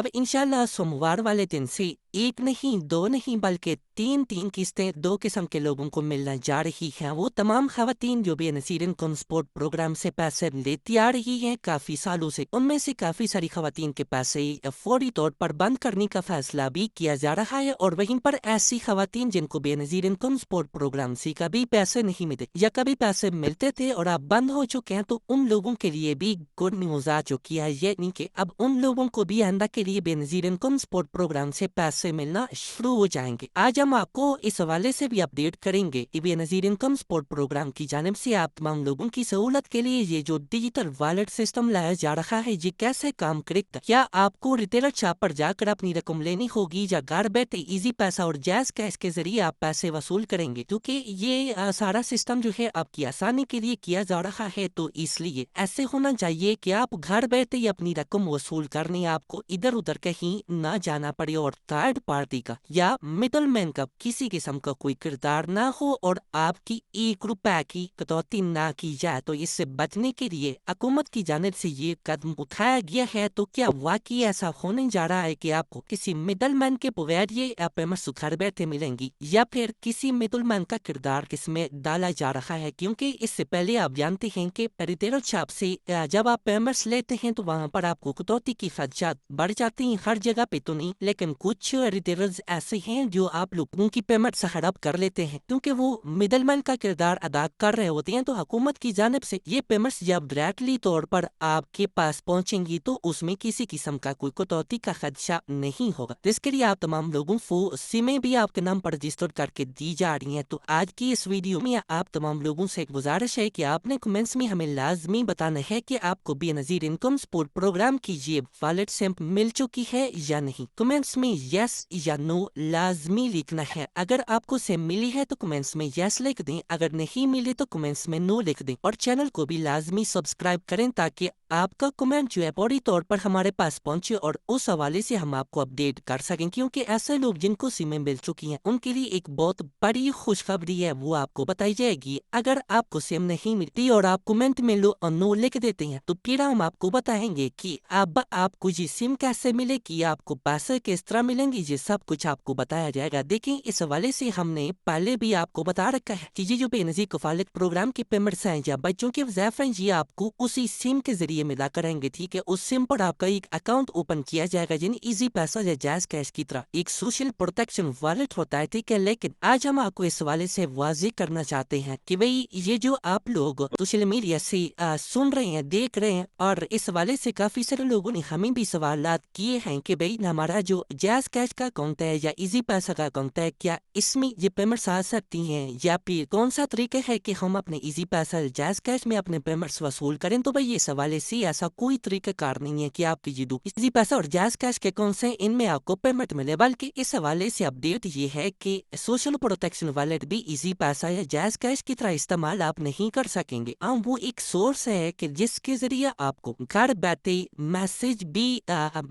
अब इंशाल्लाह सोमवार वाले दिन से एक नहीं, दो नहीं बल्कि तीन किस्तें 2 किस्म के लोगों को मिलने जा रही हैं। वो तमाम ख़वातीन जो बेनज़ीर इनकम सपोर्ट प्रोग्राम से पैसे लेती आ रही हैं काफ़ी सालों से। उनमें से काफ़ी सारी ख़वातीन के पैसे फ़ौरी तौर पर बंद करने का फ़ैसला भी किया जा रहा है, और वहीं पर ऐसी ख़वातीन जिनको बेनज़ीर इनकम सपोर्ट प्रोग्राम से कभी पैसे नहीं मिलते या कभी पैसे मिलते थे और अब बंद हो चुके हैं, तो उन लोगों के लिए भी गुड न्यूज़ आ चुकी है। यानी कि अब उन लोगों को भी आइंदा के लिए बेनज़ीर इनकम सपोर्ट प्रोग्राम से पैसे मिलना शुरू हो जाएंगे। आज हम आपको इस हवाले से भी अपडेट करेंगे कि बेनज़ीर इनकम सपोर्ट प्रोग्राम की जानिब से आप तमाम लोगों की सहूलत के लिए ये जो डिजिटल वॉलेट सिस्टम लाया जा रहा है ये कैसे काम करेगा। क्या आपको रिटेलर शॉप पर जाकर अपनी रकम लेनी होगी या घर बैठे इजी पैसा और जैज कैश के जरिए आप पैसे वसूल करेंगे, क्योंकि ये सारा सिस्टम जो है आपकी आसानी के लिए किया जा रहा है। तो इसलिए ऐसे होना चाहिए कि आप घर बैठे ही अपनी रकम वसूल करने आपको इधर उधर कहीं ना जाना पड़े और थर्ड पार्टी का या मिडल मैन का किसी किस्म का कोई किरदार ना हो और आपकी 1 रुपए की कटौती ना की जाए। तो इससे बचने के लिए हुकूमत की जानिब से ये कदम उठाया गया है। तो क्या वाकई ऐसा होने जा रहा है कि आपको किसी मिडल मैन के बगैर ये पेमेंट घर बैठे मिलेंगी, या फिर किसी मिडल मैन का किरदार किसमें डाला जा रहा है? क्योंकि इससे पहले आप जानते हैं कि रिटेलर शॉप से जब आप पेमेंट्स लेते हैं तो वहां पर आपको कटौती की खर्चात बढ़ जाती हैं। हर जगह पे तो नहीं, लेकिन कुछ रिटेलर्स ऐसे हैं जो आप लोगों की पेमेंट हड़प कर लेते हैं क्योंकि वो मिडलमैन का किरदार अदा कर रहे होते हैं। तो हुकूमत की जानिब से ये पेमेंट्स जब डायरेक्टली तौर पर आपके पास पहुंचेंगी तो उसमें किसी किस्म का कोई कटौती का खदशा नहीं होगा। जिसके लिए आप तमाम लोगों को सिमें भी आपके नाम पर रजिस्टर करके दी जा रही हैं। तो आज की इस वीडियो में आप तमाम लोगों से एक गुजारिश है कि आपने कमेंट्स में हमें लाजमी बताना है कि आपको बेनज़ीर इनकम सपोर्ट प्रोग्राम की ये वॉलेट सिम मिल चुकी है या नहीं। कमेंट्स में यस या नो लाजमी लिखना है। अगर आपको सिम मिली है तो कमेंट्स में यस लिख दें, अगर नहीं मिली तो कमेंट्स में नो लिख दें, और चैनल को भी लाजमी सब्सक्राइब करें ताकि आपका कमेंट जो है फौरी तौर पर हमारे पास पहुंचे और उस हवाले से हम आपको अपडेट कर सकें। क्योंकि ऐसे लोग जिनको सिमें मिल चुकी हैं उनके लिए एक बहुत बड़ी खुशखबरी है, वो आपको बताई जाएगी। अगर आपको सिम नहीं मिलती और आप कमेंट में लो और नो लिख देते हैं तो फिर हम आपको बताएंगे कि अब आपको ये सिम कैसे मिलेगी, आपको पैसे किस तरह मिलेंगे, ये सब कुछ आपको बताया जाएगा। देखें, इस हवाले से हमने पहले भी आपको बता रखा है कि ये जो बेनज़ीर कफालत प्रोग्राम की पेमेंट्स हैं या बच्चों के वज़ाइफ हैं ये आपको उसी सिम के जरिए मिला करेंगे। ठीक है, उस सिम पर आपका एक अकाउंट ओपन किया जाएगा यानी इजी पैसा या जैज कैश की तरह एक सोशल प्रोटेक्शन वॉलेट होता है। ठीक है, लेकिन आज हम आपको इस हवाले से वाज़ेह करना चाहते हैं कि भाई ये जो आप लोग सोशल मीडिया से सुन रहे हैं, देख रहे हैं, और इस हवाले से काफी सारे लोगों ने हमें भी सवालात किए हैं कि भाई हमारा जो जैज कैश का अकाउंट है या इजी पैसा का अकाउंट है, क्या इसमें ये पेमेंट्स आ सकती हैं, या फिर कौन सा तरीका है कि हम अपने इजी पैसा जैज कैश में अपने पेमेंट्स वसूल करें। तो भाई इस हवाले से ऐसा कोई तरीका कार नहीं है कि आपकी ये दो इजी पैसा और जैज कैश के अकाउंट से इनमें आपको पेमेंट मिले, बल्कि इस हवाले से अपडेट ये है कि सोशल प्रोटेक्शन वॉलेट भी इजी पैसा या जैज कैश की तरह इस्तेमाल आप नहीं कर सकेंगे। वो एक सोर्स है कि जिसके जरिए आपको घर बैठे मैसेज भी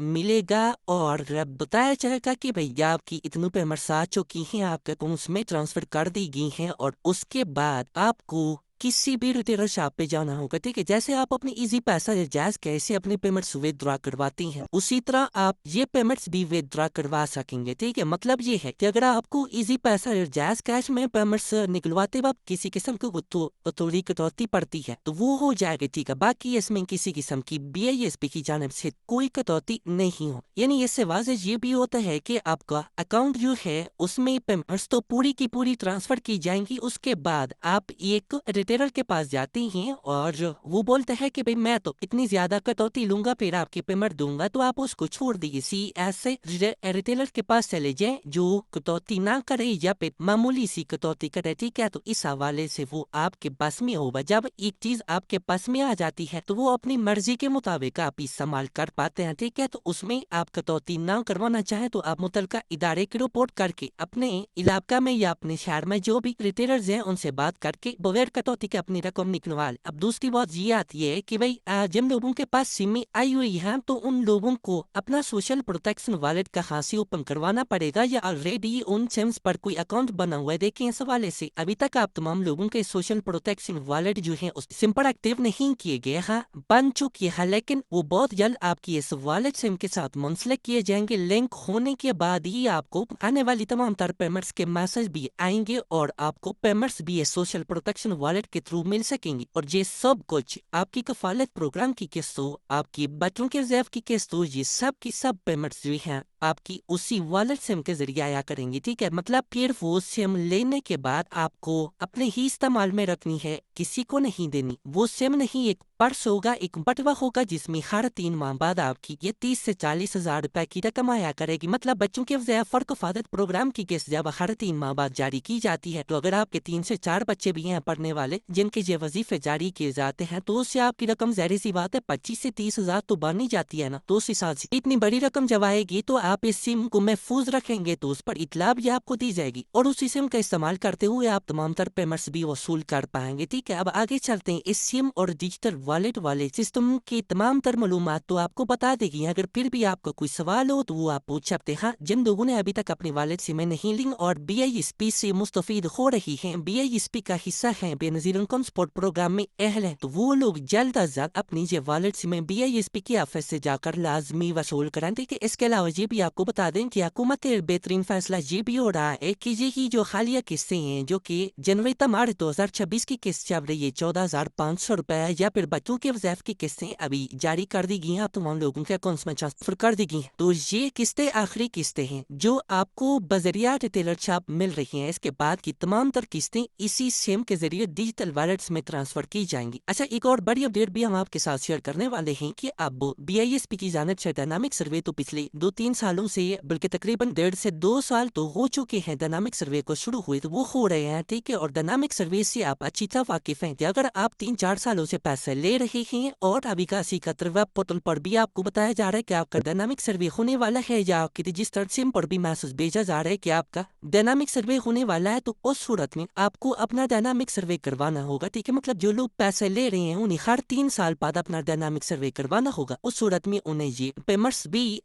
मिलेगा और बताया जाएगा कि भैया आपकी इतनी पेमेंट्स आ चुकी हैं, आपके अकाउंट्स में ट्रांसफर कर दी गई हैं, और उसके बाद आपको किसी भी रिटेलर शॉप पे जाना होगा। ठीक है, जैसे आप अपनी इजी पैसा या जैज कैश से अपने पेमेंट्स विदड्रॉ करवाती हैं उसी तरह आप ये पेमेंट्स भी विदड्रॉ करवा सकेंगे। ठीक है, मतलब ये है कि अगर आपको इजी पैसा या जैज कैश में पेमेंट्स निकलवाते वक्त किसी किस्म की थोड़ी कटौती पड़ती है तो वो हो जाएगी। ठीक है, बाकी इसमें किसी किस्म की BISP की जानिब से कोई कटौती नहीं हो। यानी इससे वाज़ेह ये भी होता है कि आपका अकाउंट जो है उसमें पेमेंट्स तो पूरी की पूरी ट्रांसफर की जाएंगी। उसके बाद आप एक रिटेलर के पास जाती हैं और वो बोलता है कि भाई मैं तो इतनी ज्यादा कटौती लूंगा फिर आपकी पेमेंट दूंगा, तो आप उसको छोड़ दीजिए, ऐसे रिटेलर के पास चले जाएं जो कटौती ना करे या फिर मामूली सी कटौती करे। ठीक है, तो इस हवाले से वो आपके पास में होगा। जब एक चीज आपके पास में आ जाती है तो वो अपनी मर्जी के मुताबिक आप इस्तेमाल कर पाते हैं। ठीक है, तो उसमें आप कटौती ना करवाना चाहें तो आप मुतलका इदारे की रिपोर्ट करके अपने इलाका में या अपने शहर में जो भी रिटेलर्स हैं उनसे बात करके बगैर कटौती ٹھیک ہے اپنی رقم نکلوا لے۔ اب دوسری بات یہ آتی ہے کہ بھائی جن لوگوں کے پاس سمیں آئی ہوئی ہیں تو ان لوگوں کو اپنا سوشل پروٹیکشن والٹ کہاں سے اوپن کروانا پڑے گا، یا آلریڈی ان سمز پر کوئی اکاؤنٹ بنا ہوا ہے؟ دیکھیں اس حوالے سے ابھی تک آپ تمام لوگوں کے سوشل پروٹیکشن والٹ جو ہیں اس سم پر ایکٹیو نہیں کیے گئے، ہاں بن چکی ہے، لیکن وہ بہت جلد آپ کی اس والٹ سم کے ساتھ منسلک کیے جائیں گے۔ لنک ہونے کے بعد ہی آپ کو آنے والی تمام تر پیمنٹس کے میسج بھی آئیں گے اور آپ کو پیمنٹس بھی سوشل پروٹیکشن والٹ کے تھرو مل سکیں گی، اور یہ سب کچھ آپ کی کفالت پروگرام کی قسط ہو، آپ کی بچوں کے وظائف کی قسط ہو، یہ سب کی سب پیمنٹس جو ہیں آپ کی اسی والٹ سم کے ذریعے آیا کریں گی، ٹھیک ہے؟ مطلب پھر وہ سم لینے کے بعد آپ کو اپنے ہی استعمال میں رکھنی ہے، کسی کو نہیں دینی۔ وہ سم نہیں ایک پرس ہوگا، ایک بٹوا ہوگا جس میں ہر 3 ماہ بعد آپ کی یہ 30 سے 40 ہزار روپے کی رقم آیا کرے گی۔ مطلب بچوں کے وظائف اور کفالت پروگرام کی قسط جب ہر 3 ماہ بعد جاری کی جاتی ہے، تو اگر آپ کے 3 سے 4 بچے بھی ہیں پڑھنے والے جن کے یہ وظیفے جاری کیے جاتے ہیں، تو اس سے آپ کی رقم ظاہر سی بات ہے 25 سے 30 ہزار تو بن ہی جاتی ہے نا۔ تو اس حساب سے اتنی بڑی رقم جب آئے گی تو آپ اس سم کو محفوظ رکھیں گے تو اس پر اطلاع بھی آپ کو دی جائے گی، اور اسی سم کا استعمال کرتے ہوئے آپ تمام تر پیمنٹس بھی وصول کر پائیں گے، ٹھیک ہے؟ اب آگے چلتے ہیں۔ اس سم اور ڈیجیٹل والٹ والے سسٹم کی تمام تر معلومات تو آپ کو بتا دے گی، اگر پھر بھی آپ کو کوئی سوال ہو تو وہ آپ پوچھ سکتے ہیں۔ جن لوگوں نے ابھی تک اپنی والٹ سمیں نہیں لیں اور بی آئی ایس پی سے مستفید ہو رہی ہیں، بی آئی ایس پی کا حصہ ہیں، بے نظیر انکم سپورٹ پروگرام میں اہل ہیں، تو وہ لوگ جلد از جلد اپنی یہ والٹ سمیں بی آئی ایس پی کے آفس سے جا کر لازمی وصول کریں، ٹھیک ہے؟ اس کے علاوہ یہ بھی آپ کو بتا دیں کہ حکومت بہترین فیصلہ یہ بھی ہو رہا ہے کہ یہ جو حالیہ قسطیں ہیں جو کہ جنوری تا مارچ 2026 کی قسط چل رہی ہے 14,500 روپے، یا پھر بچوں کے وظائف کی قسطیں ابھی جاری کر دی گئی ہیں، آپ تمام لوگوں کے اکاؤنٹس میں ٹرانسفر کر دی گئی ہیں، تو یہ قسطیں آخری قسطیں ہیں جو آپ کو بذریعہ ریٹیلر شاپ مل رہی ہیں۔ اس کے بعد کی تمام تر قسطیں اسی سم کے ذریعے ڈیجیٹل والٹس میں ٹرانسفر کی جائیں گی۔ اچھا، ایک اور بڑی اپڈیٹ بھی ہم آپ کے ساتھ شیئر کرنے والے ہیں کہ اب بی آئی ایس پی کی جانب سے ڈائنامک سروے تو پچھلے 2-3 سالوں سے، بلکہ تقریباً 1.5 سے 2 سال تو ہو چکے ہیں ڈائنامک سروے کو شروع ہوئے، تو وہ ہو رہے ہیں، ٹھیک ہے؟ اور ڈائنامک سروے سے آپ اچھی طرح واقف ہیں کہ اگر آپ 3-4 سالوں سے پیسے لے رہے ہیں اور ابھی کا ویب پورٹل پر بھی آپ کو بتایا جا رہا ہے کہ آپ کا ڈائنامک سروے ہونے والا ہے، یا آپ کی رجسٹرڈ سم پر بھی میسج بھیجا جا رہا ہے کہ آپ کا ڈائنامک سروے ہونے والا ہے، تو اس صورت میں آپ کو اپنا ڈائنامک سروے کروانا ہوگا، ٹھیک ہے؟ مطلب جو لوگ پیسے لے رہے ہیں انہیں ہر 3 سال بعد اپنا ڈائنامک سروے کروانا ہوگا۔ اس صورت میں انہیں یہ پیمنٹس بھی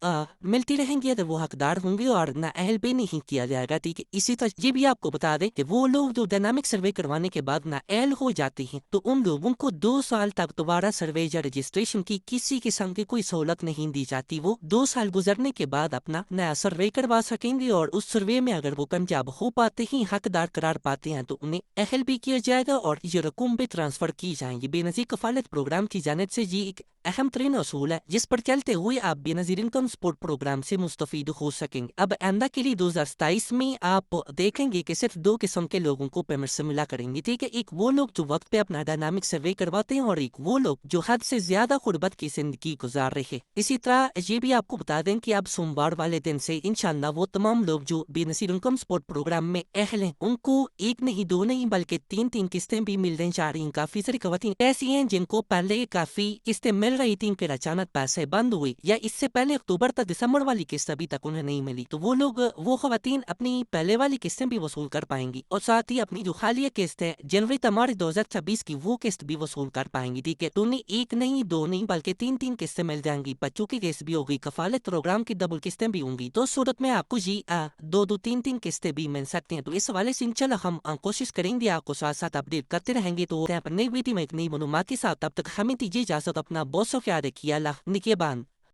ملتی رہیں گی اگر وہ حقدار ہوں گے، اور نااہل بھی نہیں کیا جائے گا، ٹھیک ہے؟ اسی طرح یہ بھی آپ کو بتا دیں کہ وہ لوگ جو ڈائنامک سروے کروانے کے بعد نااہل ہو جاتے ہیں تو ان لوگوں کو 2 سال تک دوبارہ سروے یا رجسٹریشن کی کسی قسم کی کوئی سہولت نہیں دی جاتی۔ وہ 2 سال گزرنے کے بعد اپنا نیا سروے کروا سکیں گے، اور اس سروے میں اگر وہ کامیاب ہو پاتے ہیں، حقدار قرار پاتے ہیں، تو انہیں اہل بھی کیا جائے گا اور یہ رقم بھی ٹرانسفر کی جائیں گی۔ بے نظیر کفالت پروگرام کی جانب سے یہ ایک اہم ترین اصول ہے جس پر چلتے ہوئے آپ بے نظیر انکم سپورٹ پروگرام سے مستفید ہو سکیں گے۔ اب آئندہ کے لیے 2027 میں آپ دیکھیں گے کہ صرف 2 قسم کے لوگوں کو پیمنٹ سے ملا کریں گے، ٹھیک ہے؟ ایک وہ لوگ جو وقت پہ اپنا ڈائنامک سروے کرواتے ہیں، اور ایک وہ لوگ جو حد سے زیادہ غربت کی زندگی گزار رہے۔ اسی طرح یہ بھی آپ کو بتا دیں کہ اب سوموار والے دن سے انشاءاللہ وہ تمام لوگ جو بے نظیر انکم سپورٹ پروگرام میں اہل ہیں ان کو 1 نہیں 2 نہیں بلکہ 3 قسطیں بھی ملنے جا رہی ہیں۔ کافی ساری خواتین ایسی ہیں جن کو پہلے کافی قسطیں مل رہی تھیں، پھر اچانک پیسے بند ہوئے، یا اس سے پہلے اکتوبر تا دسمبر والی قسط ابھی تک انہیں نہیں ملی، تو وہ خواتین اپنی پہلے والی قسطیں بھی وصول کر پائیں گی، اور ساتھ ہی اپنی جو حالیہ قسط ہے جنوری تا مارچ 2026 کی وہ قسط بھی وصول کر پائیں گی، ٹھیک ہے؟ تو انہیں 1 نہیں 2 نہیں بلکہ 3 قسطیں مل جائیں گی، بچوں کی قسط بھی ہوگی، کفالت پروگرام کی ڈبل قسطیں بھی ہوں گی، تو اس صورت میں آپ کو 2-3 قسطیں بھی مل سکتے ہیں۔ تو اس حوالے سے انشاءاللہ ہم کوشش کریں گے آپ کو ساتھ ساتھ اپڈیٹ کرتے رہیں گے، تو نئی ویڈیو میں ایک نئی معلومات کے ساتھ، تب تک ہمیں دیجیے اجازت، اپنا بہت سا خیال رکھیے، اللہ نگہبان۔